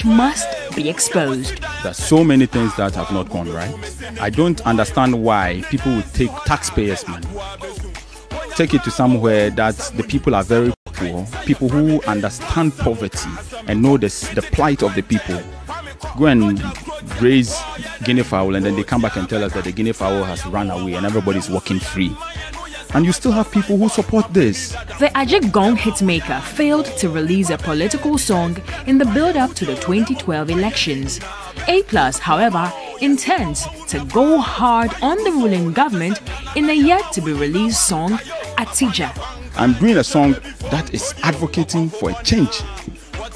which must be exposed. There's so many things that have not gone right. I don't understand why people would take taxpayers' money, take it to somewhere that the people are very poor, people who understand poverty and know the plight of the people, go and raise guinea fowl, and then they come back and tell us that the guinea fowl has run away and everybody's walking free. And you still have people who support this. The Ajik Gong hitmaker failed to release a political song in the build-up to the 2012 elections. A Plus, however, intends to go hard on the ruling government in the yet-to-be-released song Atija. I'm doing a song that is advocating for a change.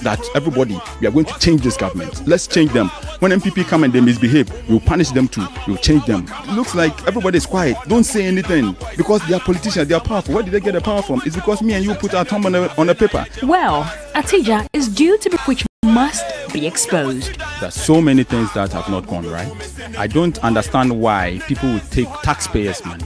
That everybody, we are going to change this government. Let's change them. When MPP come and they misbehave, we'll punish them too. We'll change them. It looks like everybody is quiet. Don't say anything because they are politicians. They are powerful. Where did they get the power from? It's because me and you put our thumb on a paper. Well, Atija is due to be which must be exposed. There's so many things that have not gone right. I don't understand why people would take taxpayers' money,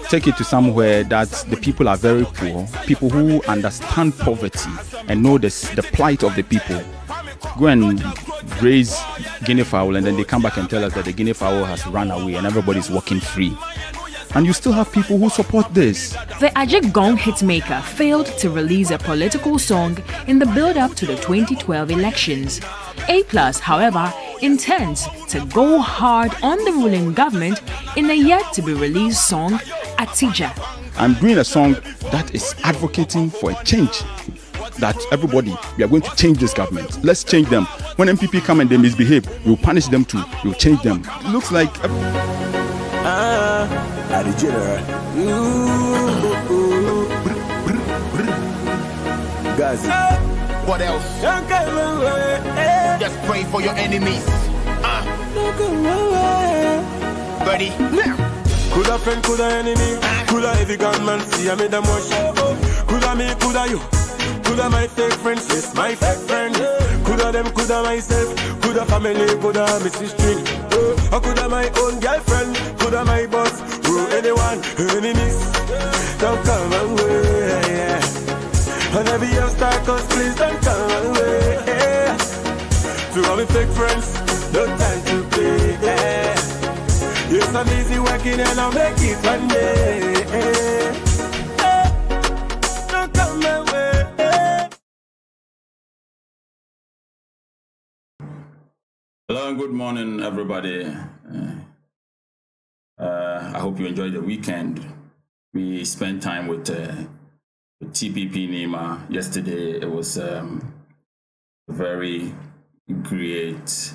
take it to somewhere that the people are very poor, people who understand poverty and know the plight of the people, go and raise guinea fowl, and then they come back and tell us that the guinea fowl has run away and everybody's walking free. And you still have people who support this. The Ajik Gong hitmaker failed to release a political song in the build-up to the 2012 elections. A Plus, however, intends to go hard on the ruling government in the yet-to-be-released song Atija. I'm doing a song that is advocating for a change. That everybody, we are going to change this government. Let's change them. When MPP come and they misbehave, we'll punish them too. We'll change them. It looks like... What else? Just pray for your enemies. Ready? Now. Coulda friend, coulda enemy, coulda every gunman see I made them wash. Coulda me, coulda you, coulda my fake friends, yes, my fake friend. Coulda them, coulda myself, coulda family, coulda Mrs. String. Or coulda my own girlfriend, coulda my boss, anyone, enemies. Don't come away. And every obstacle, please don't come away. To all my fake friends, no time to play. Yes, I'm easy working and I'll make it one day. Don't come my way. Hello and good morning, everybody. I hope you enjoyed the weekend. We spent time with TPP Nima yesterday. It was a very great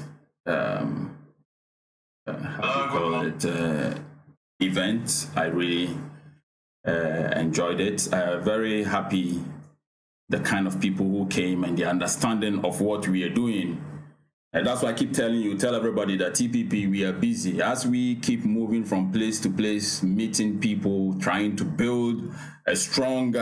event. I really enjoyed it. Very happy the kind of people who came and the understanding of what we are doing. And that's why I keep telling you, tell everybody that TPP, we are busy. As we keep moving from place to place, meeting people, trying to build a strong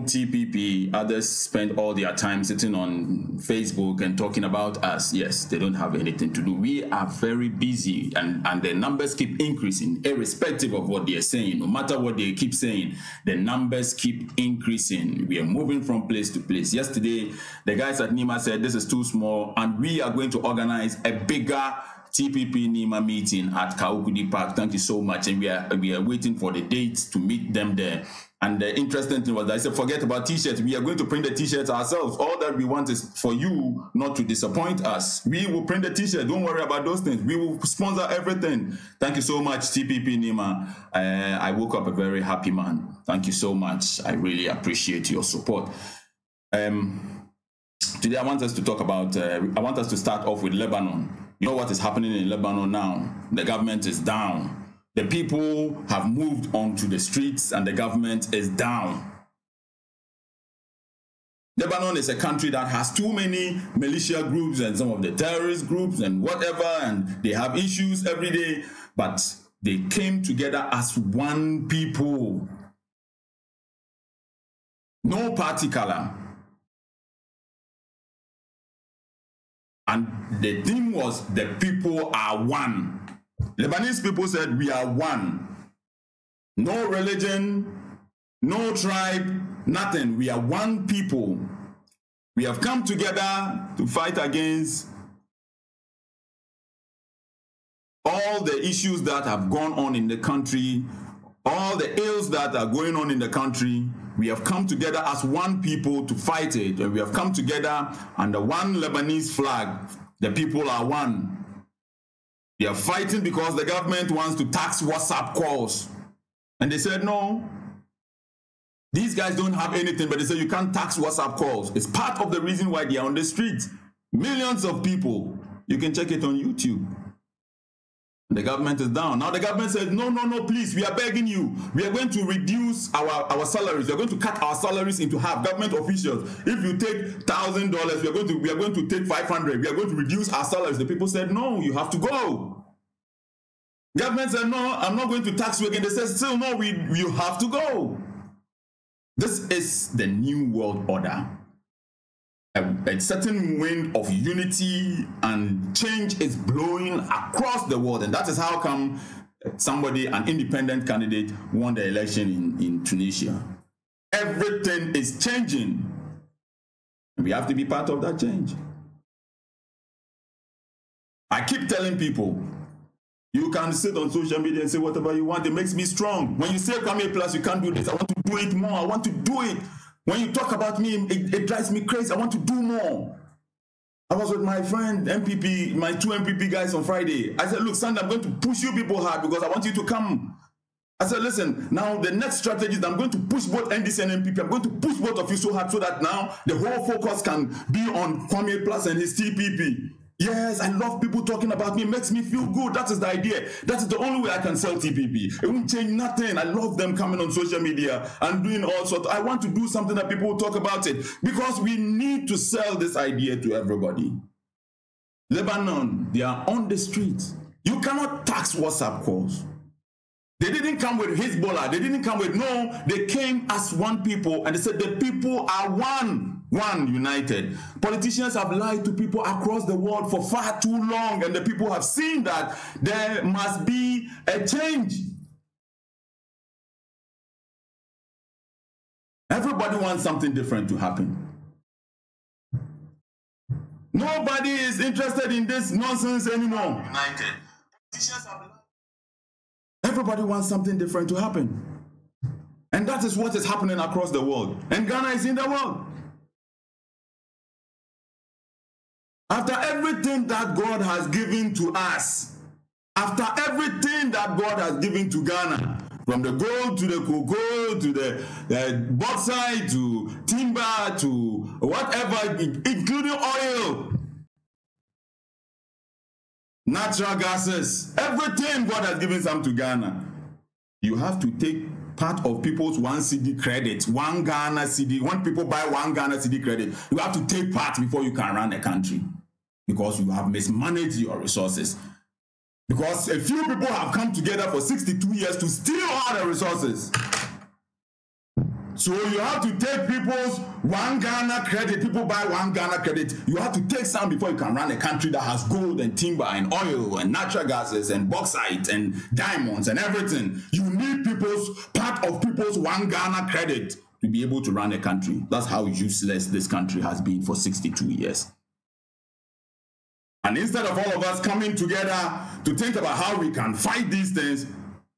TPP, others spend all their time sitting on Facebook and talking about us. Yes, they don't have anything to do. We are very busy, and the numbers keep increasing, irrespective of what they are saying. No matter what they keep saying, the numbers keep increasing. We are moving from place to place. Yesterday, the guys at Nima said this is too small, and we are going to organize a bigger TPP Nima meeting at Kaukudi Park. Thank you so much. And we are waiting for the dates to meet them there. And the interesting thing was that I said, forget about t-shirts. We are going to print the t-shirts ourselves. All that we want is for you not to disappoint us. We will print the t-shirt. Don't worry about those things. We will sponsor everything. Thank you so much, TPP Nima. I woke up a very happy man. Thank you so much. I really appreciate your support. Today I want us to talk about, I want us to start off with Lebanon. You know what is happening in Lebanon now? The government is down. The people have moved onto the streets and the government is down. Lebanon is a country that has too many militia groups and some of the terrorist groups and whatever, and they have issues every day, but they came together as one people. No party color. And the theme was the people are one. Lebanese people said we are one. No religion, no tribe, nothing. We are one people. We have come together to fight against all the issues that have gone on in the country, all the ills that are going on in the country. We have come together as one people to fight it, and we have come together under one Lebanese flag. The people are one. They are fighting because the government wants to tax WhatsApp calls. And they said, no, these guys don't have anything, but they said you can't tax WhatsApp calls. It's part of the reason why they are on the street. Millions of people. You can check it on YouTube. The government is down. Now the government says, no, please, we are begging you. We are going to reduce our salaries. We are going to cut our salaries into half. Government officials, if you take $1,000, we are going to take $500. We are going to reduce our salaries. The people said, no, you have to go. Government said, no, I'm not going to tax you again. They said, still no, you have to go. This is the new world order. A certain wind of unity and change is blowing across the world, and that is how come an independent candidate, won the election in Tunisia. Everything is changing. We have to be part of that change. I keep telling people, you can sit on social media and say whatever you want. It makes me strong. When you say Kwame A Plus, you can't do this. I want to do it more. I want to do it. When you talk about me, it drives me crazy. I want to do more. I was with my friend, MPP, my 2 MPP guys on Friday. I said, look, Sandra, I'm going to push you people hard because I want you to come. I said, listen, now the next strategy is I'm going to push both NDC and MPP. I'm going to push both of you so hard so that now the whole focus can be on Kwame A Plus and his TPP. Yes, I love people talking about me. It makes me feel good. That is the idea. That is the only way I can sell TPP. It won't change nothing. I love them coming on social media and doing all sorts. I want to do something that people will talk about it because we need to sell this idea to everybody. Lebanon, they are on the streets. You cannot tax WhatsApp calls. They didn't come with Hezbollah. They didn't come with, no, they came as one people and they said the people are one united. Politicians have lied to people across the world for far too long, and the people have seen that there must be a change. Everybody wants something different to happen. Nobody is interested in this nonsense anymore. United. Politicians have lied. Everybody wants something different to happen. And that is what is happening across the world. And Ghana is in the world. After everything that God has given to us, after everything that God has given to Ghana, from the gold to the cocoa to the bauxite to timber to whatever, including oil, natural gases, everything God has given some to Ghana, you have to take part of people's 1 cedi credit, 1 Ghana cedi. When people buy 1 Ghana cedi credit, you have to take part before you can run a country because you have mismanaged your resources. Because a few people have come together for 62 years to steal all the resources. So you have to take people's 1 Ghana credit. People buy 1 Ghana credit. You have to take some before you can run a country that has gold and timber and oil and natural gases and bauxite and diamonds and everything. You need part of people's 1 Ghana credit to be able to run a country. That's how useless this country has been for 62 years. And instead of all of us coming together to think about how we can fight these things,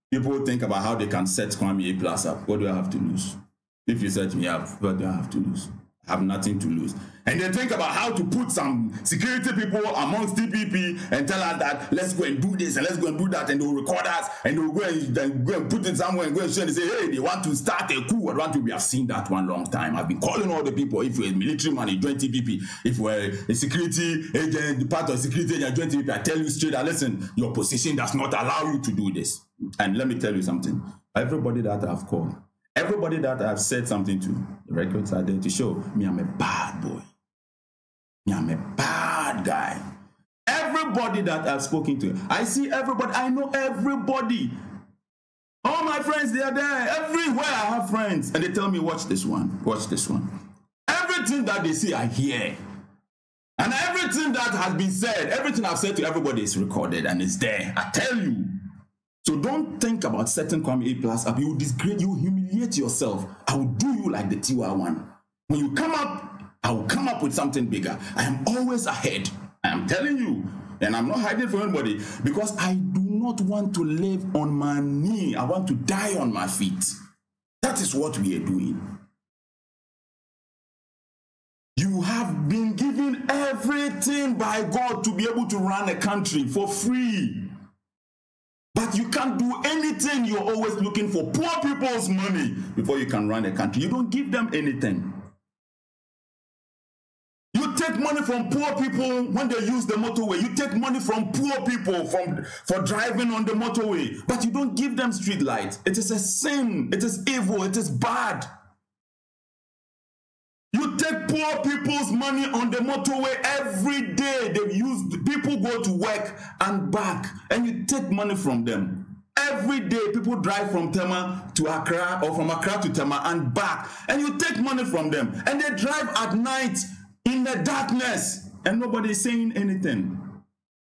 people think about how they can set Kwame A Plus up. What do I have to lose? If you set me up, what do I have to lose? I have nothing to lose. And they think about how to put some security people amongst TPP and tell us that let's go and do this and let's go and do that, and they'll record us and they'll go and put it somewhere and go and show and say, hey, they want to start a coup. We have seen that one long time. I've been calling all the people. If you're a military man, you join TPP. If you're a security agent, part of security agent, join TPP. I tell you straight that, listen, your position does not allow you to do this. And let me tell you something. Everybody that I've called, everybody that I've said something to, the records are there to show me I'm a bad boy. Me, I'm a bad guy. Everybody that I've spoken to, I see everybody, I know everybody. All my friends, they are there. Everywhere I have friends. And they tell me, watch this one, watch this one. Everything that they see, I hear. And everything that has been said, everything I've said to everybody is recorded and it's there. I tell you. So don't think about setting Kwame A Plus up. You disgrace, you humiliate yourself. I will do you like the Tiwa one. When you come up, I will come up with something bigger. I am always ahead. I am telling you, and I'm not hiding from anybody, because I do not want to live on my knee. I want to die on my feet. That is what we are doing. You have been given everything by God to be able to run a country for free. But you can't do anything. You're always looking for poor people's money before you can run a country. You don't give them anything. You take money from poor people when they use the motorway. You take money from poor people for driving on the motorway. But you don't give them street lights. It is a sin. It is evil. It is bad. You take poor people's money on the motorway every day. People go to work and back, and you take money from them. Every day, people drive from Tema to Accra or from Accra to Tema and back, and you take money from them. And they drive at night in the darkness, and nobody is saying anything.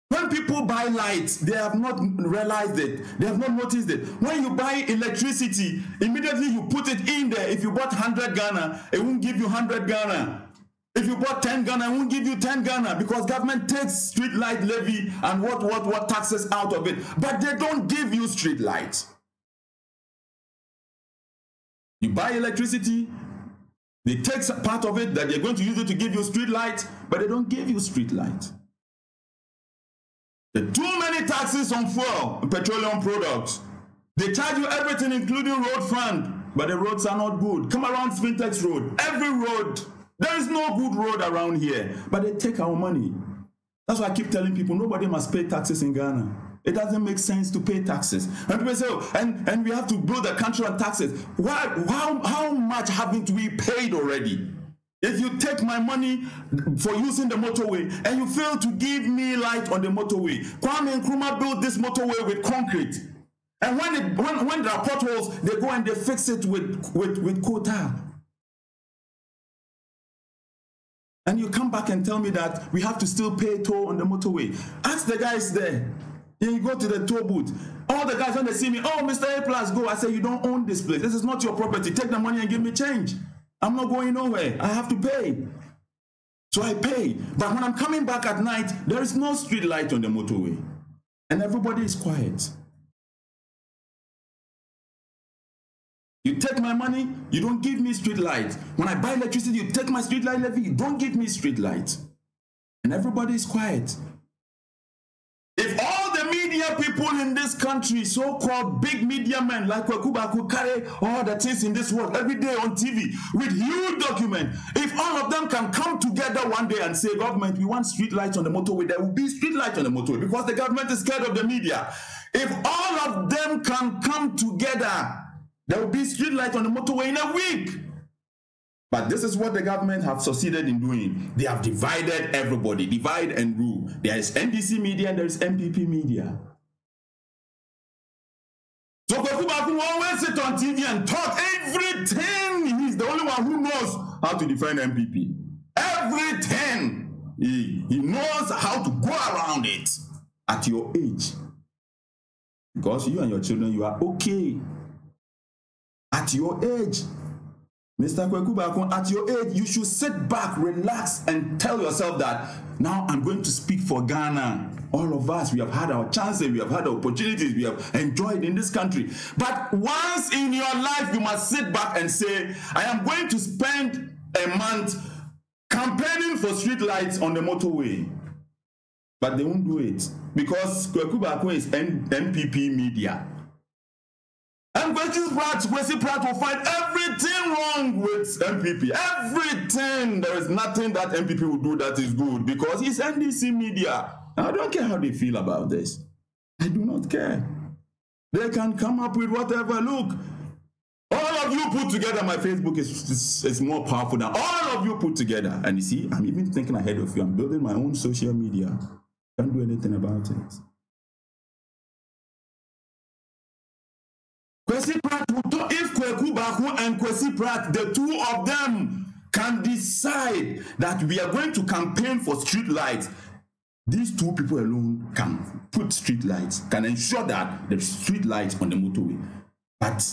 When people buy lights, they have not realized it. They have not noticed it. When you buy electricity, immediately you put it in there. If you bought 100 Ghana, it won't give you 100 Ghana. If you bought 10 Ghana, it won't give you 10 Ghana, because government takes street light levy and what taxes out of it. But they don't give you street lights. You buy electricity, they take part of it that they're going to use it to give you street lights, but they don't give you street lights. There are too many taxes on fuel and petroleum products. They charge you everything, including road fund, but the roads are not good. Come around Spintex Road. Every road, there is no good road around here, but they take our money. That's why I keep telling people, nobody must pay taxes in Ghana. It doesn't make sense to pay taxes. And people say, oh, and we have to build a country on taxes. How much haven't we paid already? If you take my money for using the motorway and you fail to give me light on the motorway, Kwame Nkrumah built this motorway with concrete. And when there are potholes, they go and they fix it with coal tar. And you come back and tell me that we have to still pay toll on the motorway. Ask the guys there. You go to the toll booth. All the guys, when they see me, oh, Mr. A Plus, go. I say, you don't own this place. This is not your property. Take the money and give me change. I'm not going nowhere. I have to pay. So I pay. But when I'm coming back at night, there is no street light on the motorway. And everybody is quiet. You take my money, you don't give me street light. When I buy electricity, you take my street light levy, you don't give me street light. And everybody is quiet. If all the media people in this country, so-called big media men like Kwekuba, who carry all the things in this world every day on TV with huge documents, if all of them can come together one day and say, government, we want street lights on the motorway, there will be street lights on the motorway, because the government is scared of the media. If all of them can come together, there will be street lights on the motorway in a week. But this is what the government have succeeded in doing. They have divided everybody, divide and rule. There is NDC media and there is MPP media. So Kwekuba will always sit on TV and talk everything. He's the only one who knows how to defend MPP. Everything. He knows how to go around it at your age. Because you and your children, you are okay. At your age, Mr. Kwekuba, at your age, you should sit back, relax, and tell yourself that now I'm going to speak for Ghana. All of us, we have had our chances, we have had opportunities, we have enjoyed in this country. But once in your life, you must sit back and say, I am going to spend a month campaigning for street lights on the motorway. But they won't do it because Kwekuba is NPP media. And Kwesi Pratt will find everything wrong with MPP. Everything. There is nothing that MPP will do that is good because he's NDC media. I don't care how they feel about this. I do not care. They can come up with whatever. Look, all of you put together, my Facebook is more powerful than all of you put together. And you see, I'm even thinking ahead of you. I'm building my own social media. Can't do anything about it. Kwesi Pratt, if Kwekuba and Kwesi Pratt, the two of them can decide that we are going to campaign for street lights, these two people alone can put street lights, can ensure that there's street lights on the motorway. But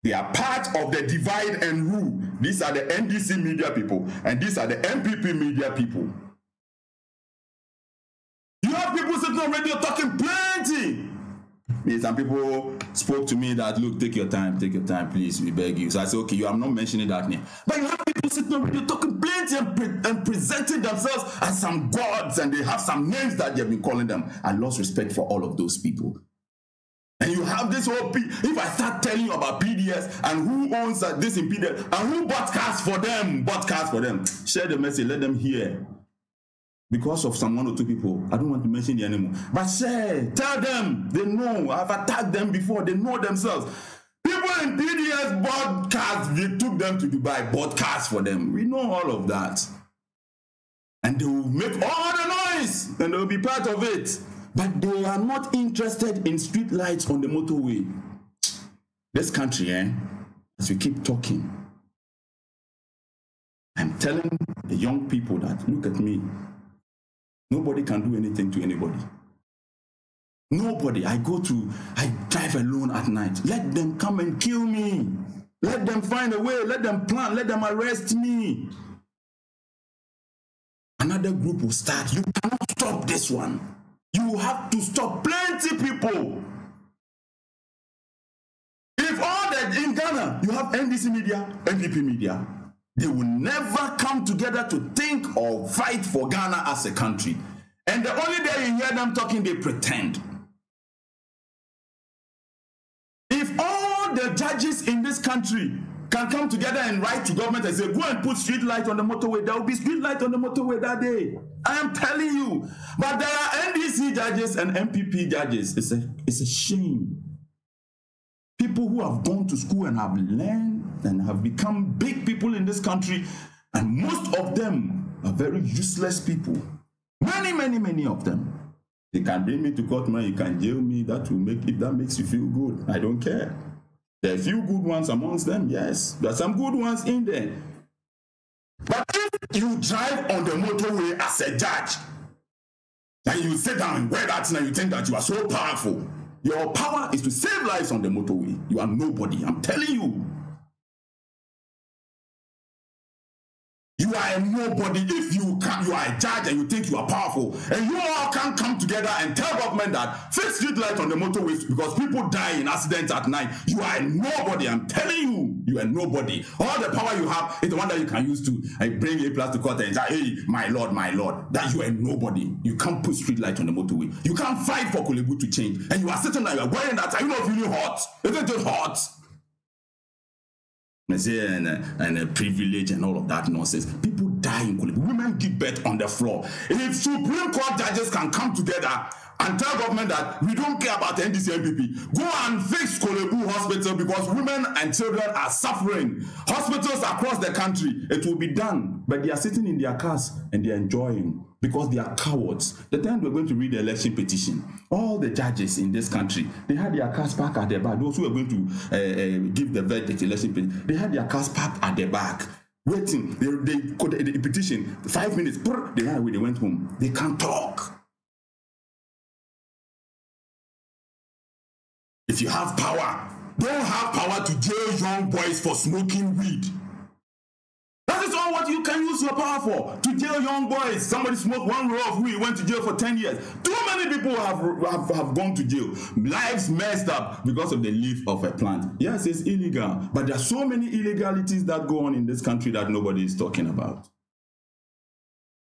They are part of the divide and rule. These are the NDC media people, and these are the MPP media people. You have people sitting on radio talking plenty. Some people spoke to me that, look, take your time, please, we beg you. So I said, okay, I'm not mentioning that name. But you have people sitting on radio talking plenty and presenting themselves as some gods, and they have some names that they've been calling them. I lost respect for all of those people. And you have this whole, if I start telling you about PDS and who owns this in PDS and who broadcasts for them, share the message, let them hear. Because of some 1 or 2 people, I don't want to mention them anymore. But share, tell them, they know. I've attacked them before, they know themselves. People in PDS broadcast, they took them to Dubai, broadcast for them. We know all of that. And they will make all the noise, and they will be part of it. But they are not interested in street lights on the motorway. This country, as we keep talking, I'm telling the young people that, look at me. Nobody can do anything to anybody. Nobody. I drive alone at night. Let them come and kill me. Let them find a way. Let them plan. Let them arrest me. Another group will start. You cannot stop this one. You have to stop plenty people. If all that in Ghana, you have NDC media, MPP media, they will never come together to think or fight for Ghana as a country. And the only day you hear them talking, they pretend. If all the judges in this country can come together and write to government and say, go and put street light on the motorway, there will be street light on the motorway that day. I am telling you. But there are NDC judges and MPP judges. It's a shame. People who have gone to school and have learned and have become big people in this country, and most of them are very useless people. Many of them. They can bring me to court, man, you can jail me, that will make, if that makes you feel good, I don't care. There are a few good ones amongst them, yes. There are some good ones in there. But if you drive on the motorway as a judge, and you sit down and wear that and you think that you are so powerful, your power is to save lives on the motorway. You are nobody, I'm telling you. You are a nobody if you are a judge and you think you are powerful. And you all can come together and tell government that fix street light on the motorways because people die in accidents at night. You are a nobody. I'm telling you, you are nobody. All the power you have is the one that you can use to bring A Plus to court and say, hey, my lord, that you are nobody. You can't put street light on the motorway. You can't fight for Kolebu to change. And you are sitting there, you are wearing that. Are you not feeling hot? Isn't it hot? And a privilege and all of that nonsense. People die in Kolebu. Women give birth on the floor. If Supreme Court judges can come together and tell government that we don't care about the NDC MPP, go and fix Kolebu Hospital because women and children are suffering. Hospitals across the country, it will be done. But they are sitting in their cars and they are enjoying because they are cowards. The time we're going to read the election petition, all the judges in this country, they had their cars parked at the back. Those who are going to give the verdict election petition, they had their cars parked at the back, waiting. They got the petition, 5 minutes, they ran away, they went home. They can't talk. If you have power, don't have power to jail young boys for smoking weed. That is all what you can use your power for, to jail young boys. Somebody smoked 1 roll of weed, went to jail for 10 years. Too many people have gone to jail. Lives messed up because of the leaf of a plant. Yes, it's illegal, but there are so many illegalities that go on in this country that nobody is talking about.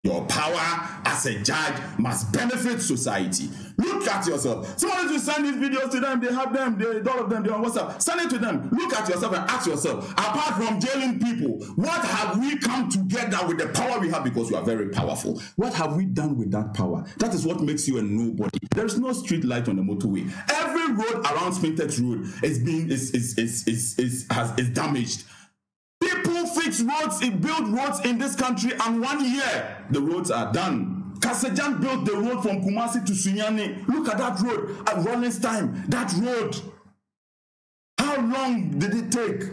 Your power as a judge must benefit society. Look at yourself. Somebody will send these videos to them, they have them, all of them, they're on WhatsApp. Send it to them. Look at yourself and ask yourself, apart from jailing people, what have we come together with the power we have because we are very powerful? What have we done with that power? That is what makes you a nobody. There is no street light on the motorway. Every road around Spintex Road is damaged. People fix roads, build roads in this country, and 1 year the roads are done. Kasajan built the road from Kumasi to Sunyani. Look at that road at Rollins time. That road. How long did it take?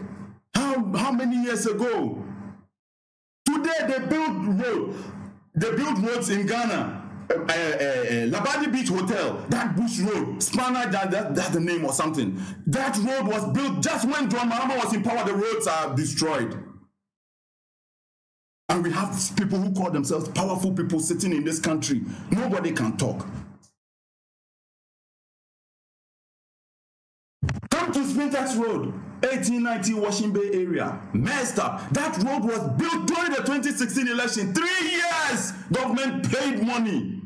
How many years ago? Today they build roads in Ghana. Labadi Beach Hotel, that Bush Road, Spanner, that's the name or something. That road was built just when John Mahama was in power. The roads are destroyed. And we have people who call themselves powerful people sitting in this country. Nobody can talk. Come to Spintax Road, 1890 Washington Bay area, messed up. That road was built during the 2016 election. 3 years, government paid money.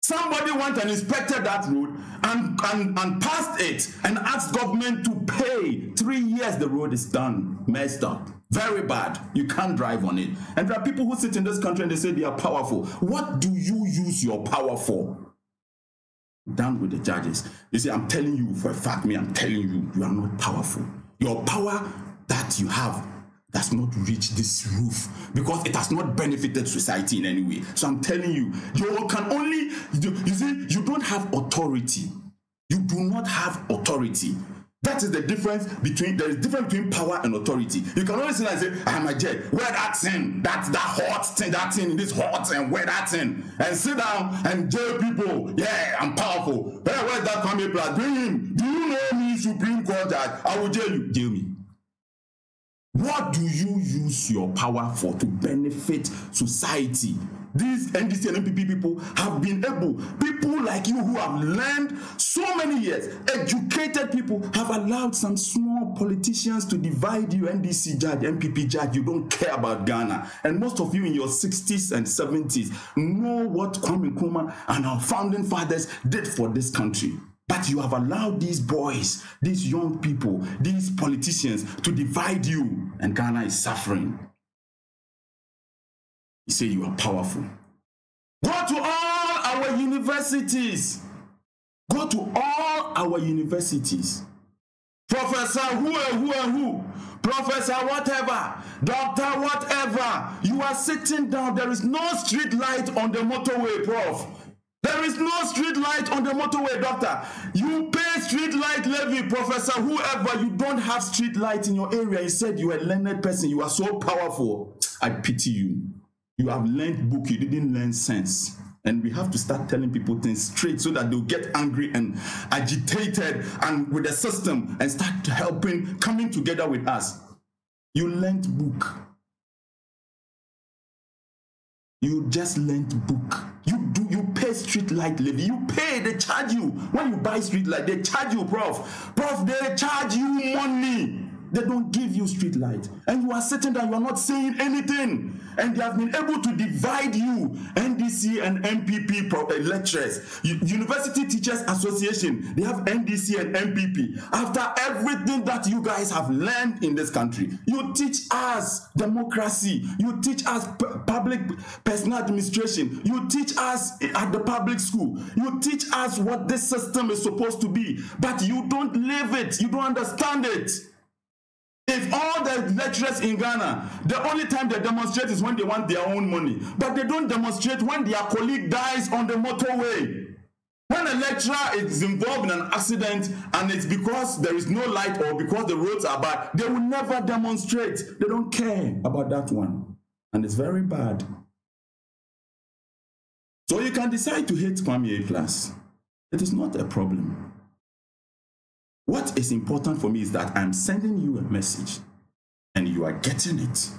Somebody went and inspected that road and passed it and asked government to pay. 3 years, the road is done, messed up. Very bad. You can't drive on it. And there are people who sit in this country and they say they are powerful. What do you use your power for? Down with the judges. You see, I'm telling you for a fact, I'm telling you, you are not powerful. Your power that you have does not reach this roof because it has not benefited society in any way. So I'm telling you, you can only, you see, you don't have authority. You do not have authority. That is the difference between, there is difference between power and authority. You can always say, I'm a judge, wear that thing, that's that hot thing, that thing, this hot thing, wear that thing, and sit down and jail people. Yeah, I'm powerful. Hey, where's that Kwame A Plus? Bring him. Do you know me, Supreme Court judge? I will jail you. Jail me. What do you use your power for to benefit society? These NDC and MPP people have been able, people like you who have learned so many years, educated people have allowed some small politicians to divide you, NDC judge, MPP judge. You don't care about Ghana. And most of you in your 60s and 70s know what Kwame Nkrumah and our founding fathers did for this country. But you have allowed these boys, these young people, these politicians to divide you, and Ghana is suffering. You say you are powerful. Go to all our universities. Go to all our universities. Professor who, Professor whatever, Doctor whatever. You are sitting down. There is no street light on the motorway, Prof. There is no street light on the motorway, Doctor. You pay street light levy, Professor whoever. You don't have street light in your area. You said you are a learned person. You are so powerful. I pity you. You have learned book, you didn't learn sense. And we have to start telling people things straight so that they'll get angry and agitated and with the system and start helping, coming together with us. You learned book. You just learned book. You pay street light levy. You pay, they charge you. When you buy street light, they charge you, Prof. Prof, they charge you money. They don't give you street light. And you are sitting there, you are not saying anything. And they have been able to divide you, NDC and MPP lecturers. University Teachers Association, they have NDC and MPP. After everything that you guys have learned in this country, you teach us democracy. You teach us public personal administration. You teach us at the public school. You teach us what this system is supposed to be. But you don't live it. You don't understand it. If all the lecturers in Ghana, the only time they demonstrate is when they want their own money. But they don't demonstrate when their colleague dies on the motorway. When a lecturer is involved in an accident and it's because there is no light or because the roads are bad, they will never demonstrate. They don't care about that one. And it's very bad. So you can decide to hate Kwame A Plus. It is not a problem. What is important for me is that I'm sending you a message and you are getting it.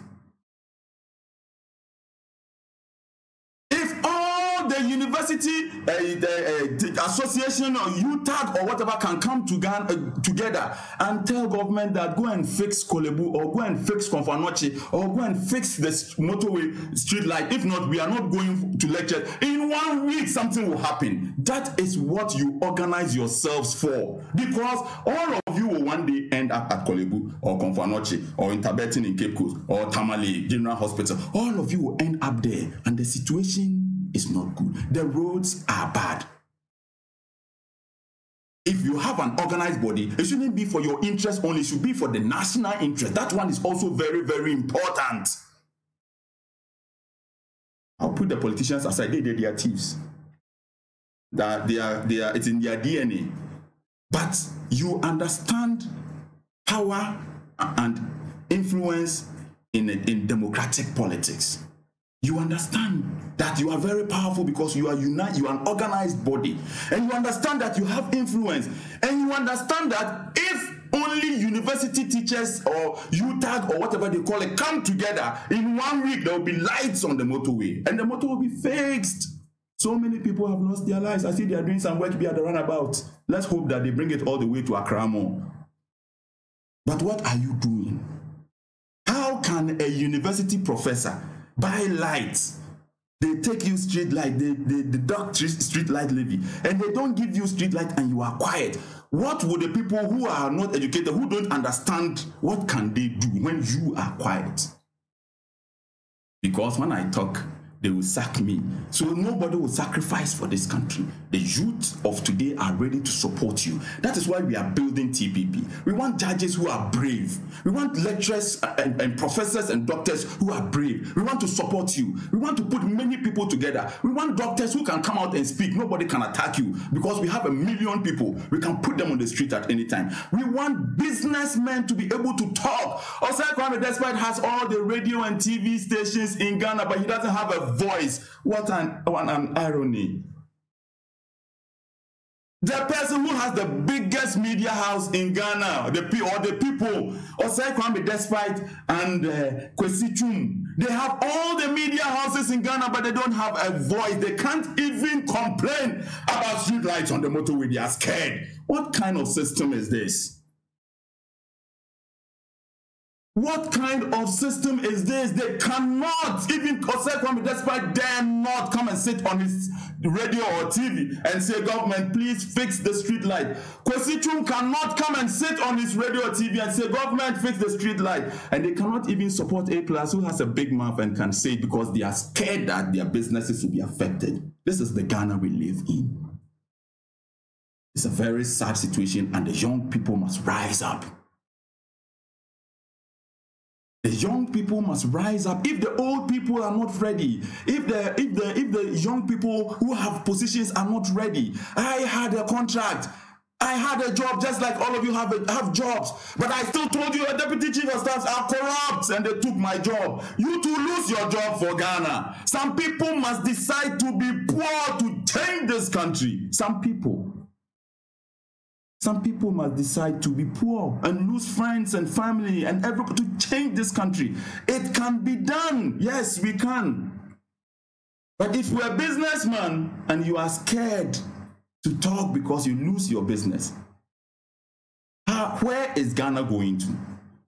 If all the university, the association or UTAG or whatever can come together and tell government that go and fix Kolebu or go and fix Konfanochi or go and fix the motorway street light. If not, we are not going to lecture. In 1 week, something will happen. That is what you organize yourselves for. Because all of you will one day end up at Kolebu or Konfanochi or in Tabetin in Cape Coast or Tamale General Hospital. All of you will end up there and the situation is not good. The roads are bad. If you have an organized body, it shouldn't be for your interest only, it should be for the national interest. That one is also very, very important. I'll put the politicians aside. They are thieves. That they are, it's in their DNA. But you understand power and influence in democratic politics. You understand that you are very powerful because you are you are an organized body. And you understand that you have influence. And you understand that if only university teachers or UTAG or whatever they call it come together, in 1 week there will be lights on the motorway. And the motor will be fixed. So many people have lost their lives. I see they are doing some work at the runabout. Let's hope that they bring it all the way to Accra more. But what are you doing? How can a university professor buy lights? They take you street light, they deduct street light levy, and they don't give you street light and you are quiet. What would the people who are not educated, who don't understand, what can they do when you are quiet? Because when I talk, they will sack me. So nobody will sacrifice for this country. The youth of today are ready to support you. That is why we are building TPP. We want judges who are brave. We want lecturers and professors and doctors who are brave. We want to support you. We want to put many people together. We want doctors who can come out and speak. Nobody can attack you because we have 1 million people. We can put them on the street at any time. We want businessmen to be able to talk. Osai Kwame, despite has all the radio and TV stations in Ghana, but he doesn't have a voice. What an irony. The person who has the biggest media house in Ghana, the people, Osai Kwame Despite and Kwesi Chum, they have all the media houses in Ghana, but they don't have a voice. They can't even complain about street lights on the motorway. They are scared. What kind of system is this? What kind of system is this? They cannot, even Osai Kwame Despite dare not come and sit on his radio or TV and say, government, please fix the street light. Kwesi Chum cannot come and sit on his radio or TV and say, government, fix the street light. And they cannot even support A Plus, who has a big mouth and can say it because they are scared that their businesses will be affected. This is the Ghana we live in. It's a very sad situation, and the young people must rise up. The young people must rise up. If the old people are not ready, if the young people who have positions are not ready, I had a contract, I had a job just like all of you have jobs, but I still told you a deputy chief of staff are corrupt and they took my job. You to lose your job for Ghana. Some people must decide to be poor to change this country. Some people must decide to be poor and lose friends and family and everybody to change this country. It can be done. Yes, we can. But if you're a businessman and you are scared to talk because you lose your business, where is Ghana going to?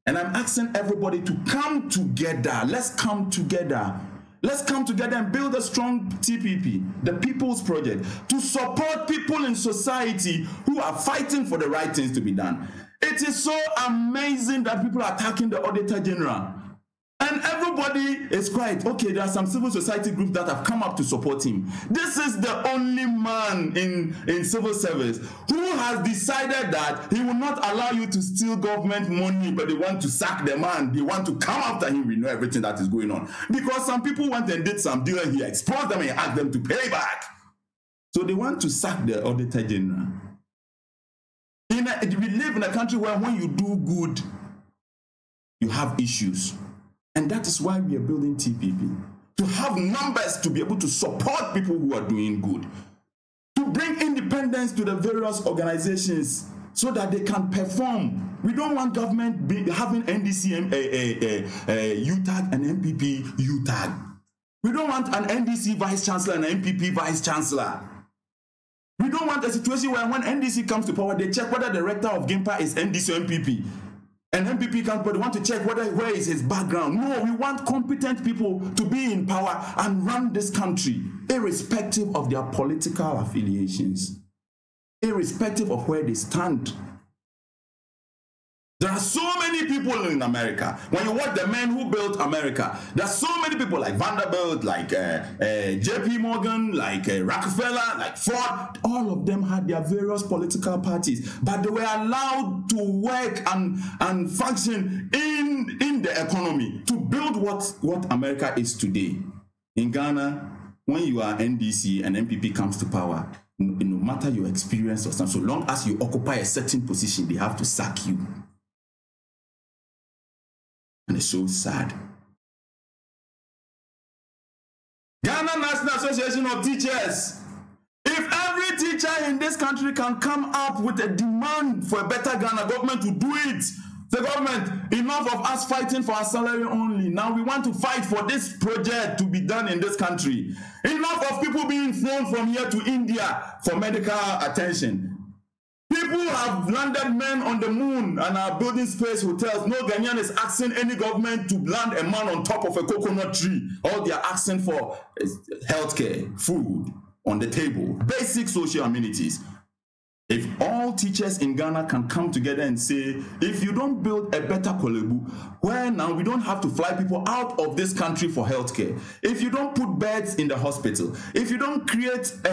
And I'm asking everybody to come together. Let's come together. Let's come together and build a strong TPP, the People's Project, to support people in society who are fighting for the right things to be done. It is so amazing that people are attacking the Auditor General. And everybody is quiet. Okay, there are some civil society groups that have come up to support him. This is the only man in civil service who has decided that he will not allow you to steal government money, but they want to sack the man. They want to come after him. We know everything that is going on. Because some people went and did some deal and he exposed them and asked them to pay back. So they want to sack the Auditor General. We live in a country where when you do good, you have issues. And that is why we are building TPP. To have numbers to be able to support people who are doing good. To bring independence to the various organizations so that they can perform. We don't want government having NDC, UTAG, and MPP UTAG. We don't want an NDC vice chancellor and an MPP vice chancellor. We don't want a situation where when NDC comes to power, they check whether the rector of GIMPA is NDC or MPP. And MPP can't, but they want to check where is his background. No, we want competent people to be in power and run this country, irrespective of their political affiliations, irrespective of where they stand. There are so many people in America. When you watch the men who built America, there are so many people like Vanderbilt, like JP Morgan, like Rockefeller, like Ford. All of them had their various political parties, but they were allowed to work and function in the economy to build what America is today. In Ghana, when you are NDC and MPP comes to power, no matter your experience or something, so long as you occupy a certain position, they have to sack you. And it's so sad. Ghana National Association of Teachers. If every teacher in this country can come up with a demand for a better Ghana, government to do it. The government, enough of us fighting for our salary only. Now we want to fight for this project to be done in this country. Enough of people being flown from here to India for medical attention. People have landed men on the moon and are building space hotels. No Ghanaian is asking any government to land a man on top of a coconut tree. All they are asking for is healthcare, food on the table, basic social amenities. If all teachers in Ghana can come together and say, if you don't build a better Kolebu, where now we don't have to fly people out of this country for healthcare, if you don't put beds in the hospital, if you don't create a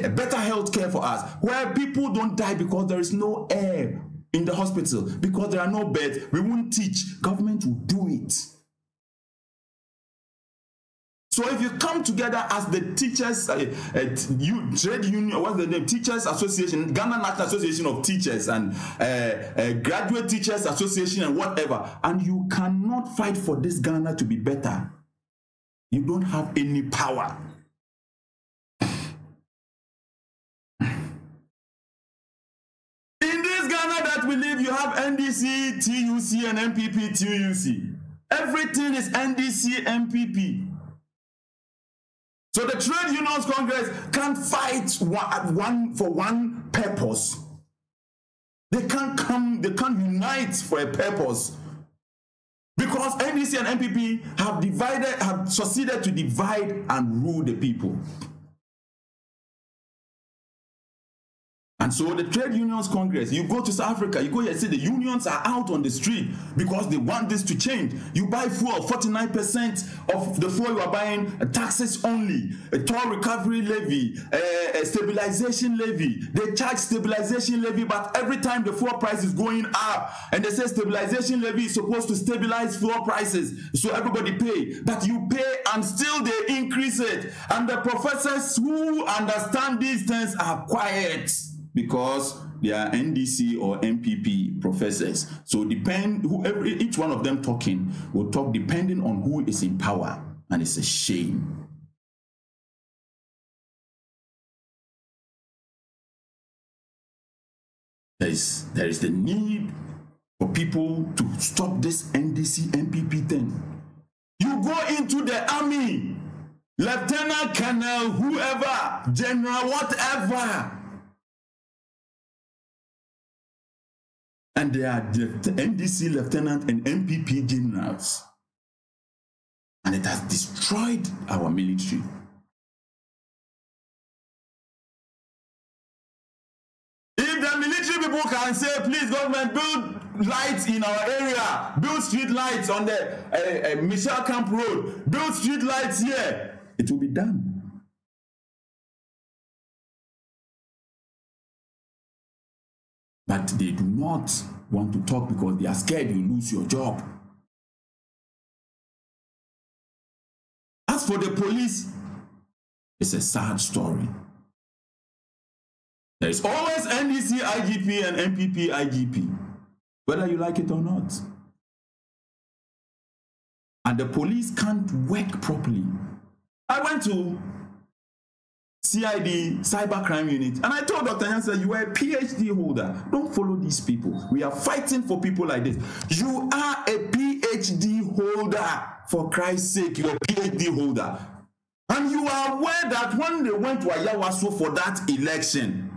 better healthcare for us, where people don't die because there is no air in the hospital, because there are no beds, we won't teach. Government will do it. So if you come together as the teachers, trade union, what's the name? Teachers Association, Ghana National Association of Teachers, and Graduate Teachers Association, and whatever, and you cannot fight for this Ghana to be better, you don't have any power. In this Ghana that we live, you have NDC, TUC, and MPP, TUC. Everything is NDC, MPP. So the Trade Unions Congress can't fight for one purpose. They can't unite for a purpose. Because NDC and MPP have succeeded to divide and rule the people. And so the Trade Unions Congress, you go to South Africa, you go here, see the unions are out on the street because they want this to change. You buy fuel, 49% of the fuel you are buying, taxes only, a toll recovery levy, a stabilization levy. They charge stabilization levy, but every time the fuel price is going up, and they say stabilization levy is supposed to stabilize fuel prices, so everybody pay. But you pay and still they increase it. And the professors who understand these things are quiet, because they are NDC or MPP professors. So each one of them talking will talk depending on who is in power, and it's a shame. There is the need for people to stop this NDC MPP thing. You go into the army, lieutenant, colonel, whoever, general, whatever, and they are the NDC lieutenant and MPP generals. And it has destroyed our military. If the military people can say, please government, build lights in our area, build street lights on the Michelle Camp Road, build street lights here, it will be done. But they do not want to talk because they are scared you lose your job. As for the police, it's a sad story. There is always NDC IGP and MPP IGP, whether you like it or not. And the police can't work properly. I went to CID, Cybercrime Unit, and I told Dr. Yansa, you are a PhD holder. Don't follow these people. We are fighting for people like this. You are a PhD holder. For Christ's sake, you are a PhD holder. And you are aware that when they went to Ayawaso for that election,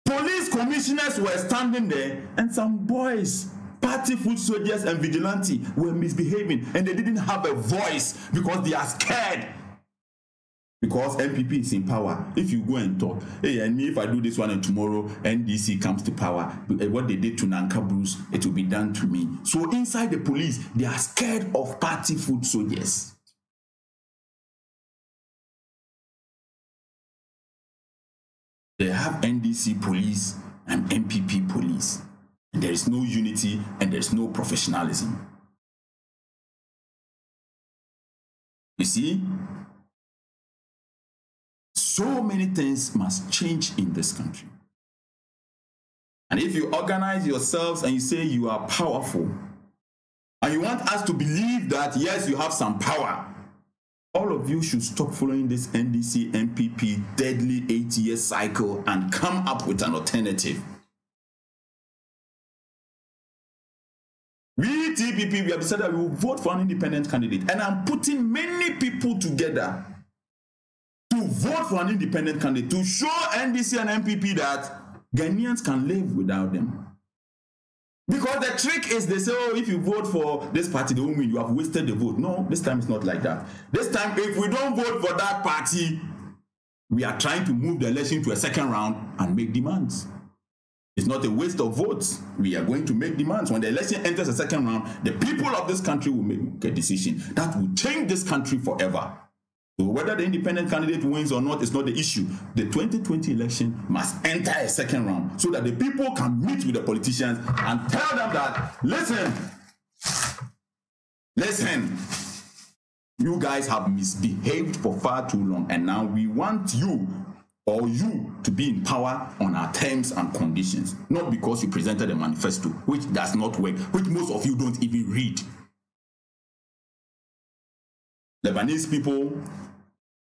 police commissioners were standing there, and some boys, party foot soldiers and vigilante, were misbehaving, and they didn't have a voice because they are scared. Because MPP is in power. If you go and talk, hey, and me, if I do this one and tomorrow NDC comes to power, what they did to Nanka Bruce, it will be done to me. So inside the police, they are scared of party foot soldiers. They have NDC police and MPP police. And there is no unity and there is no professionalism. You see? So many things must change in this country. And if you organize yourselves and you say you are powerful, And you want us to believe that, yes, you have some power. All of you should stop following this NDC, MPP, deadly 8-year cycle and come up with an alternative. We, TPP, we have decided that we will vote for an independent candidate. And I'm putting many people together to vote for an independent candidate to show NDC and MPP that Ghanaians can live without them. Because the trick is they say, oh, if you vote for this party, they won't win. You have wasted the vote. No, this time it's not like that. This time, if we don't vote for that party, we are trying to move the election to a second round and make demands. It's not a waste of votes. We are going to make demands. When the election enters a second round, the people of this country will make a decision that will change this country forever. So whether the independent candidate wins or not is not the issue. The 2020 election must enter a second round so that the people can meet with the politicians and tell them that, listen, you guys have misbehaved for far too long, and now we want you or you to be in power on our terms and conditions, not because you presented a manifesto, which does not work, which most of you don't even read. Lebanese people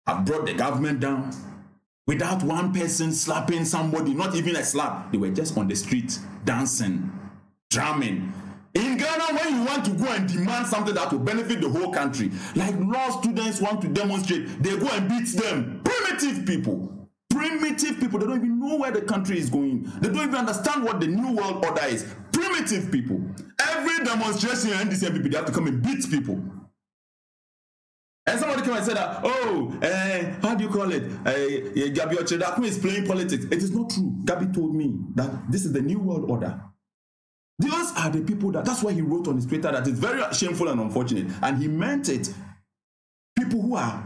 have brought the government down without one person slapping somebody, not even a slap. They were just on the street, dancing, drumming. In Ghana, when you want to go and demand something that will benefit the whole country, like law students want to demonstrate, they go and beat them. Primitive people. Primitive people. They don't even know where the country is going. They don't even understand what the new world order is. Primitive people. Every demonstration in NDC people, they have to come and beat people. And somebody came and said that, oh, how do you call it? Gabi Ochedaku is playing politics. It is not true. Gabi told me that this is the new world order. Those are the people that's why he wrote on his Twitter that it's very shameful and unfortunate. And he meant it. People who are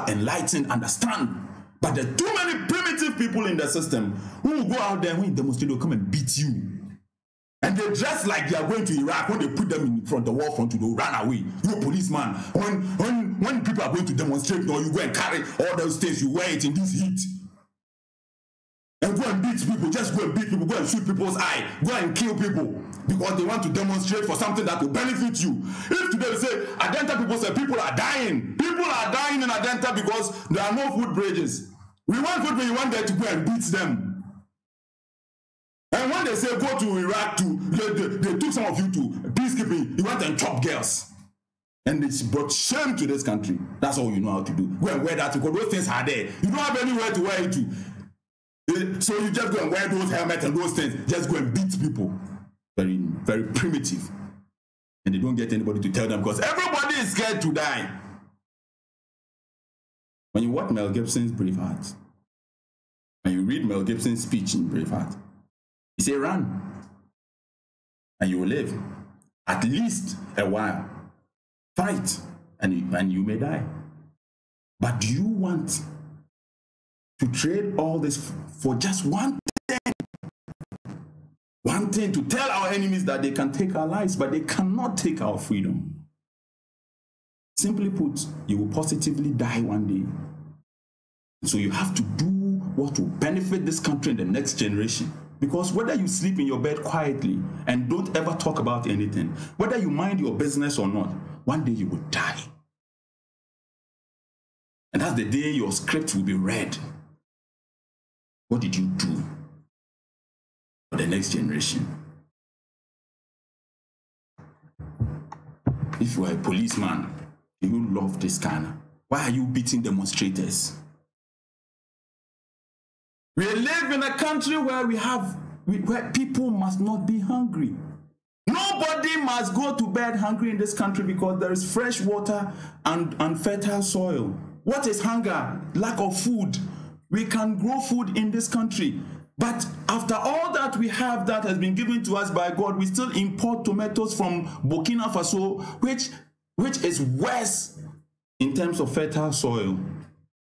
enlightened understand. But there are too many primitive people in the system who will go out there when you demonstrate, they'll come and beat you. And they dress like they are going to Iraq. When they put them in front of the war front, they'll run away. You're a policeman. When people are going to demonstrate, no, you go and carry all those things, you wear it in this heat. And go and beat people, just go and beat people, go and shoot people's eye, go and kill people because they want to demonstrate for something that will benefit you. If today they say, Adenta people say people are dying. People are dying in Adenta because there are no food bridges. We want food bridges, you want them to go and beat them. And when they say go to Iraq, they took some of you to peacekeeping, you want them chop girls. And it's brought shame to this country. That's all you know how to do. Go and wear that because those things are there. You don't have anywhere to wear it to. So you just go and wear those helmets and those things. Just go and beat people. Very, very primitive. And they don't get anybody to tell them because everybody is scared to die. When you watch Mel Gibson's Braveheart, and you read Mel Gibson's speech in Braveheart, he said, run, and you will live. At least a while. Fight, and you may die. But do you want to trade all this for just one thing? One thing, to tell our enemies that they can take our lives, but they cannot take our freedom. Simply put, you will positively die one day. So you have to do what will benefit this country and the next generation. Because whether you sleep in your bed quietly and don't ever talk about anything, whether you mind your business or not, one day you will die. And that's the day your script will be read. What did you do for the next generation? If you are a policeman, you love this kind. Why are you beating demonstrators? We live in a country where where people must not be hungry. Nobody must go to bed hungry in this country because there is fresh water and fertile soil. What is hunger? Lack of food. We can grow food in this country. But after all that we have that has been given to us by God, we still import tomatoes from Burkina Faso, which is worse in terms of fertile soil.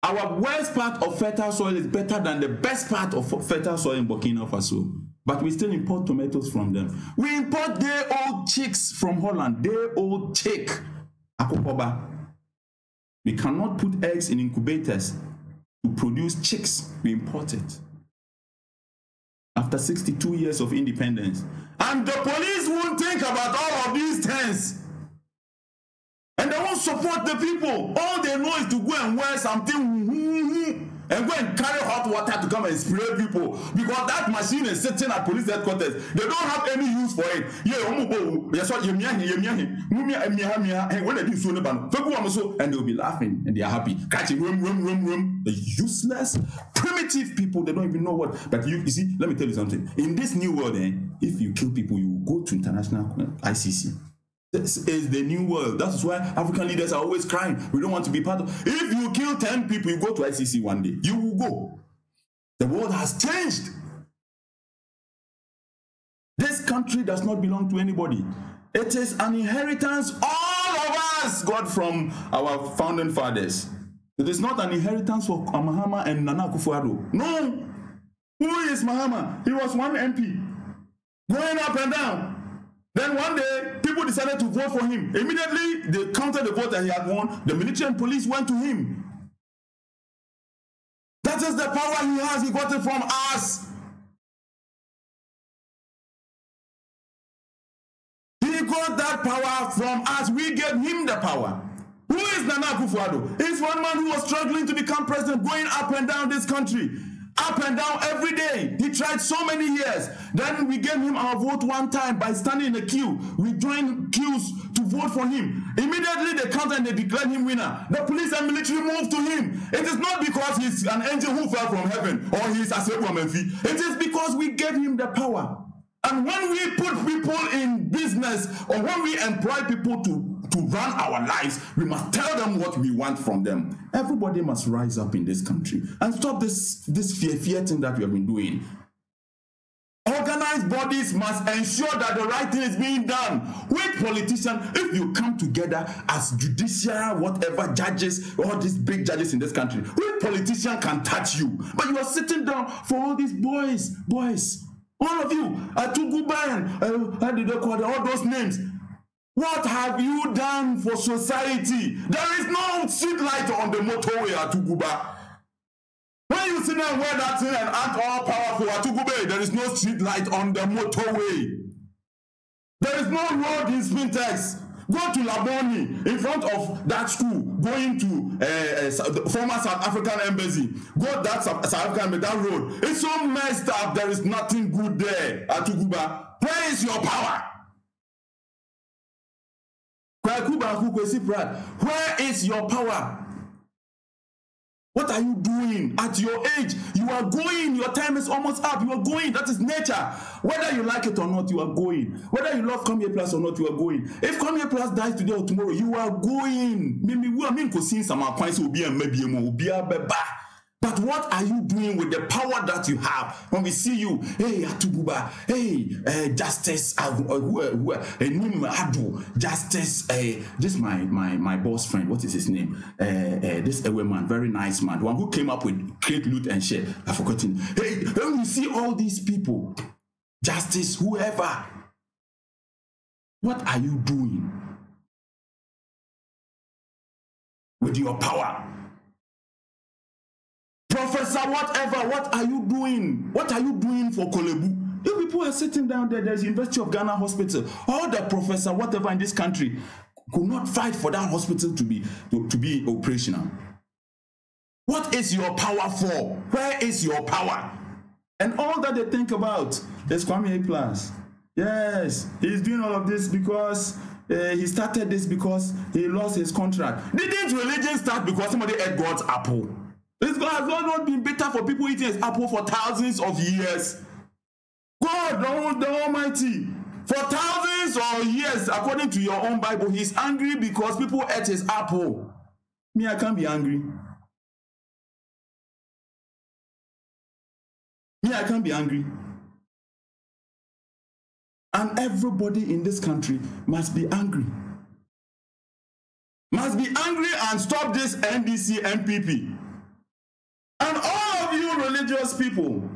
Our worst part of fertile soil is better than the best part of fertile soil in Burkina Faso. But we still import tomatoes from them. We import day-old chicks from Holland. Day-old chick. Akokoba. We cannot put eggs in incubators to produce chicks. We import it. after 62 years of independence. And the police won't think about all of these things. And they won't support the people. All they know is to go and wear something and go and carry hot water to come and spray people, because that machine is sitting at police headquarters. They don't have any use for it. And they'll be laughing and they are happy. Catching room. The useless, primitive people, they don't even know what. But you see, let me tell you something. In this new world, if you kill people, you go to international ICC. This is the new world. That is why African leaders are always crying. We don't want to be part of. If you kill 10 people, you go to ICC one day. You will go. The world has changed. This country does not belong to anybody. It is an inheritance all of us got from our founding fathers. It is not an inheritance for Mahama and Nana Akufo-Addo. No. Who is Mahama? He was one MP. Going up and down. Then one day, people decided to vote for him. Immediately, they counted the vote and he had won. The military and police went to him. That is the power he has. He got it from us. He got that power from us. We gave him the power. Who is Nana Akufo-Addo? He's one man who was struggling to become president, going up and down this country. Up and down every day. He tried so many years. Then we gave him our vote one time by standing in a queue. We joined queues to vote for him. Immediately they counted and they declared him winner. The police and military moved to him. It is not because he's an angel who fell from heaven or he's a Menfi. It is because we gave him the power. And when we put people in business or when we employ people to run our lives, we must tell them what we want from them. Everybody must rise up in this country and stop this fear thing that we have been doing. Organized bodies must ensure that the right thing is being done. With politicians, if you come together as judicial, whatever judges, all these big judges in this country, which politician can touch you? But you are sitting down for all these boys. All of you, Atuguban, all those names. What have you done for society? There is no street light on the motorway at Tuguba. When you sit there and wear that thing and act all powerful at Tuguba, there is no street light on the motorway. There is no road in Spintex. Go to Laboni, in front of that school, going to the former South African embassy. Go that South African that road. It's so messed up. There is nothing good there at Tuguba. Where is your power? Where is your power? What are you doing at your age? You are going. Your time is almost up. You are going. That is nature. Whether you like it or not, you are going. Whether you love Kwame A Plus or not, you are going. If Kwame A Plus dies today or tomorrow, you are going. Maybe we are mean to see some points will be a maybe will be a beba. But what are you doing with the power that you have? When we see you, hey, Atububa, hey, Justice, Nim Adu, Justice, this my boss friend, what is his name? This Ewe man, very nice man, the one who came up with create, loot, and share. I've forgotten. Hey, when we see all these people, Justice, whoever, what are you doing with your power? Professor, whatever, what are you doing? What are you doing for Kolebu? You people are sitting down there, there's University of Ghana Hospital. All the professor, whatever in this country, could not fight for that hospital to be operational. What is your power for? Where is your power? And all that they think about is Kwame A Plus. Yes, he's doing all of this because he started this because he lost his contract. Didn't religion start because somebody ate God's apple? Has God not been better for people eating his apple for thousands of years? God, the Almighty, for thousands of years, according to your own Bible, he's angry because people ate his apple. Me, I can't be angry. Me, I can't be angry. And everybody in this country must be angry. Must be angry and stop this NDC MPP. And all of you religious people,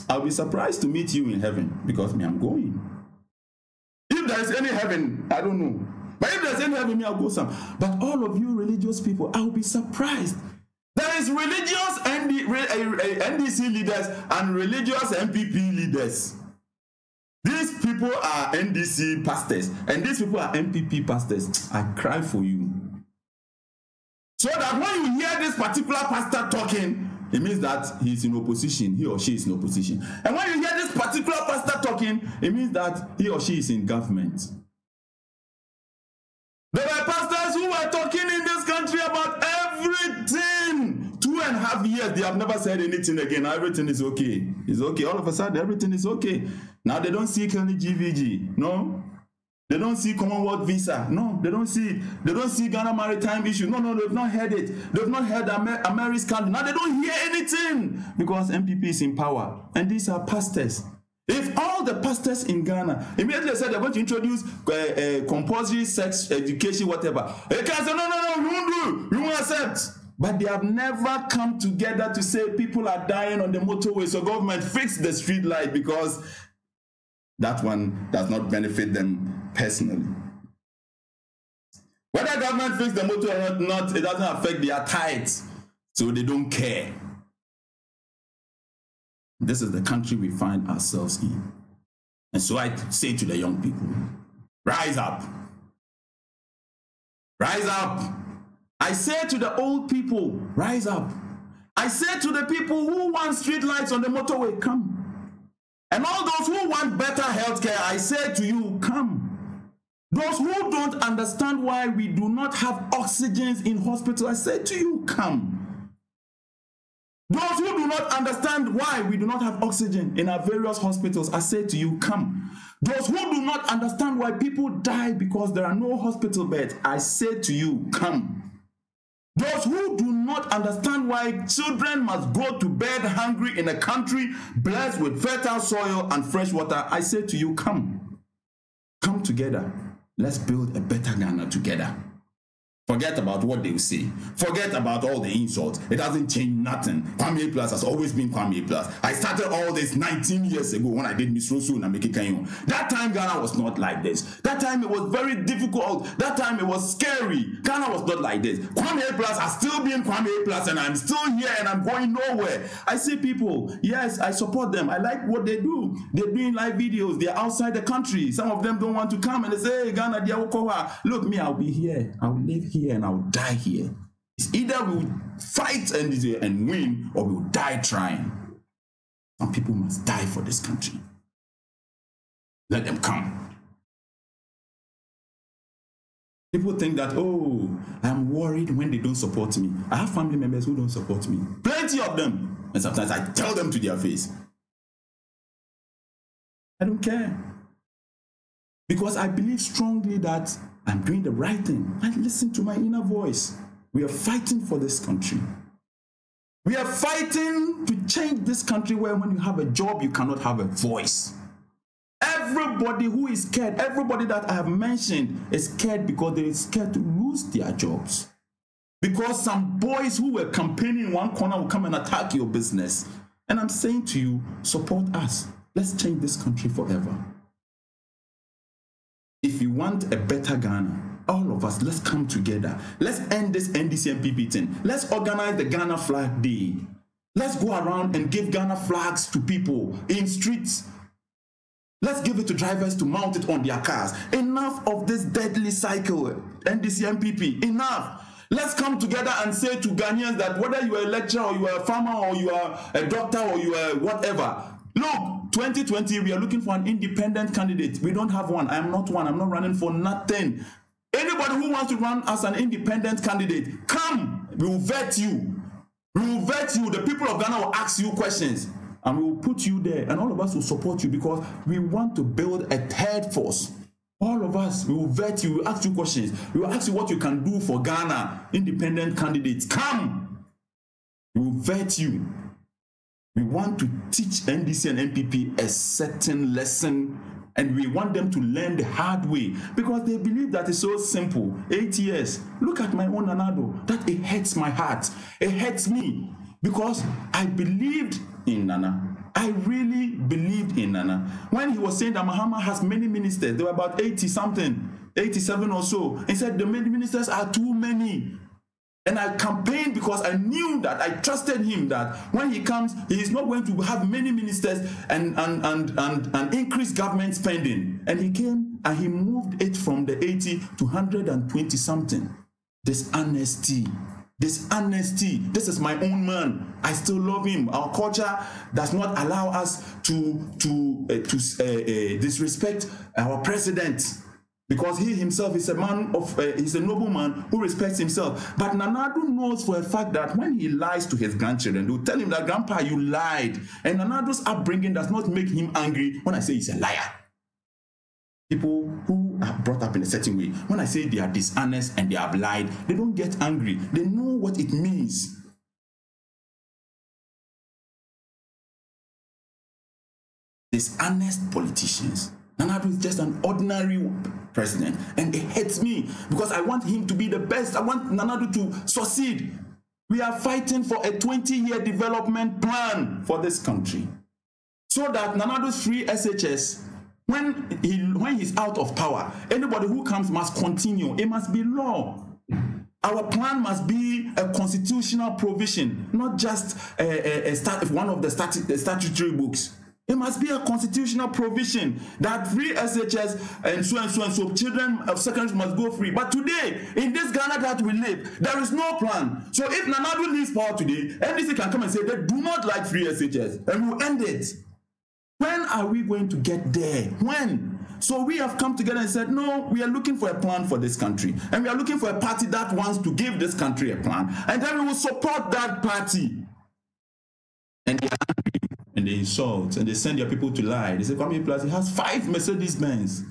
I'll be surprised to meet you in heaven because me, I'm going. If there is any heaven, I don't know. But if there's any heaven, me, I'll go some. But all of you religious people, I'll be surprised There is religious NDC leaders and religious MPP leaders. These people are NDC pastors and these people are MPP pastors. I cry for you. So that when you hear this particular pastor talking, it means that he's in opposition, he or she is in opposition. And when you hear this particular pastor talking, it means that he or she is in government. There were pastors who were talking in this country about everything. 2.5 years, they have never said anything again. Now everything is okay. It's okay. All of a sudden, everything is okay. Now they don't seek any GVG. No. They don't see Commonwealth visa. No, they don't see Ghana maritime issue. No, they've not heard it. They've not heard America's scandal. Now they don't hear anything because MPP is in power. And these are pastors. If all the pastors in Ghana immediately said they're going to introduce compulsory sex education, whatever, they can say, no, we won't do. We won't accept. But they have never come together to say people are dying on the motorway. So government fix the street light because that one does not benefit them personally. Whether government fix the motor or not, it doesn't affect their tithes. So they don't care. This is the country we find ourselves in. And so I say to the young people, rise up. Rise up. I say to the old people, rise up. I say to the people who want street lights on the motorway, come. And all those who want better healthcare, I say to you, come. Those who don't understand why we do not have oxygens in hospitals, I say to you, come. Those who do not understand why we do not have oxygen in our various hospitals, I say to you, come. Those who do not understand why people die because there are no hospital beds, I say to you, come. Those who do not understand why children must go to bed hungry in a country blessed with fertile soil and fresh water, I say to you, come. Come together. Let's build a better Ghana together. Forget about what they will say. Forget about all the insults. It doesn't change nothing. Kwame A Plus has always been Kwame A Plus. I started all this 19 years ago when I did Miss Rosu and Ameki Kanyo. That time Ghana was not like this. That time it was very difficult. That time it was scary. Ghana was not like this. Kwame A Plus has still been Kwame A Plus and I'm still here and I'm going nowhere. I see people, yes, I support them. I like what they do. They're doing live videos. They're outside the country. Some of them don't want to come and they say, hey, Ghana, look, me, I'll be here. I'll live here and I'll die here. It's either we'll fight and win or we'll die trying. Some people must die for this country. Let them come. People think that, oh, I'm worried when they don't support me. I have family members who don't support me. Plenty of them. And sometimes I tell them to their face. I don't care. Because I believe strongly that I'm doing the right thing. I listen to my inner voice. We are fighting for this country. We are fighting to change this country where when you have a job, you cannot have a voice. Everybody who is scared, everybody that I have mentioned is scared because they are scared to lose their jobs. Because some boys who were campaigning in one corner will come and attack your business. And I'm saying to you, support us. Let's change this country forever. If you want a better Ghana, all of us, let's come together. Let's end this NDC MPP thing. Let's organize the Ghana Flag Day. Let's go around and give Ghana flags to people in streets. Let's give it to drivers to mount it on their cars. Enough of this deadly cycle, NDC MPP, enough. Let's come together and say to Ghanaians that whether you are a lecturer or you are a farmer or you are a doctor or you are whatever, look, 2020, we are looking for an independent candidate. We don't have one. I am not one. I'm not running for nothing. Anybody who wants to run as an independent candidate, come. We will vet you. We will vet you. The people of Ghana will ask you questions. And we will put you there. And all of us will support you because we want to build a third force. All of us, we will vet you. We will ask you questions. We will ask you what you can do for Ghana. Independent candidates, come. We will vet you. We want to teach NDC and MPP a certain lesson, and we want them to learn the hard way because they believe that it's so simple. 8 years. Look at my own Nanado. That it hurts my heart. It hurts me because I believed in Nana. I really believed in Nana. When he was saying that Mahama has many ministers, there were about 80 something, 87 or so. He said the many ministers are too many. And I campaigned because I knew that, I trusted him that when he comes, he is not going to have many ministers and increase government spending. And he came and he moved it from the 80 to 120 something. Dishonesty. Dishonesty. This is my own man. I still love him. Our culture does not allow us to disrespect our president, because he himself is a man of, he's a nobleman who respects himself. But Nana Addo knows for a fact that when he lies to his grandchildren, they'll tell him that, Grandpa, you lied. And Nana Addo's upbringing does not make him angry when I say he's a liar. People who are brought up in a certain way, when I say they are dishonest and they have lied, they don't get angry. They know what it means. Dishonest politicians. Nana Addo is just an ordinary president, and it hurts me because I want him to be the best. I want Nana Addo to succeed. We are fighting for a 20-year development plan for this country, so that Nana Addo's free SHS, when he's out of power, anybody who comes must continue. It must be law. Our plan must be a constitutional provision, not just one of the statutory books. It must be a constitutional provision that free SHS and so children of secondary must go free. But today, in this Ghana that we live, there is no plan. So if Nana Addo leaves power today, NDC can come and say they do not like free SHS, and we'll end it. When are we going to get there? When? So we have come together and said, no, we are looking for a plan for this country. And we are looking for a party that wants to give this country a plan. And then we will support that party. And they are angry, and they insult, and they send their people to lie. They say, Kwame A Plus, he has 5 Mercedes-Benz.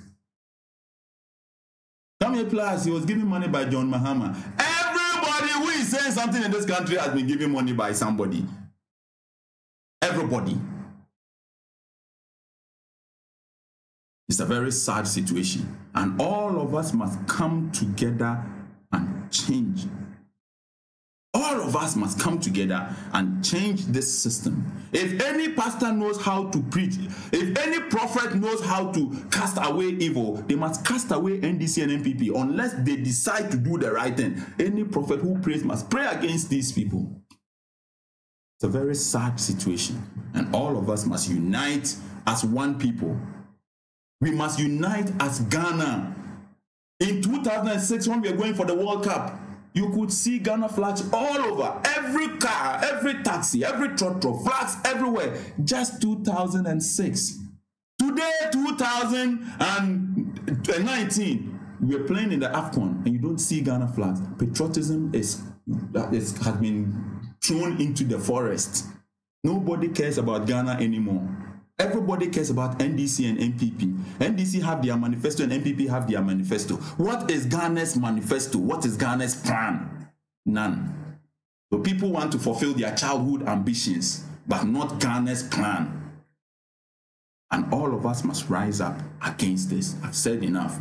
Kwame A Plus, he was given money by John Mahama. Everybody who is saying something in this country has been given money by somebody. Everybody. It's a very sad situation, and all of us must come together and change. All of us must come together and change this system. If any pastor knows how to preach, if any prophet knows how to cast away evil, they must cast away NDC and MPP unless they decide to do the right thing. Any prophet who prays must pray against these people. It's a very sad situation, and all of us must unite as one people. We must unite as Ghana. In 2006, when we were going for the World Cup, you could see Ghana flags all over. Every car, every taxi, every trotro, flags everywhere. Just 2006. Today, 2019, we're playing in the AFCON, and you don't see Ghana flags. Patriotism has been thrown into the forest. Nobody cares about Ghana anymore. Everybody cares about NDC and MPP. NDC have their manifesto and MPP have their manifesto. What is Ghana's manifesto? What is Ghana's plan? None. So people want to fulfill their childhood ambitions, but not Ghana's plan. And all of us must rise up against this. I've said enough.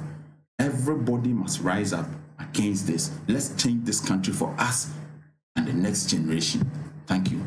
Everybody must rise up against this. Let's change this country for us and the next generation. Thank you.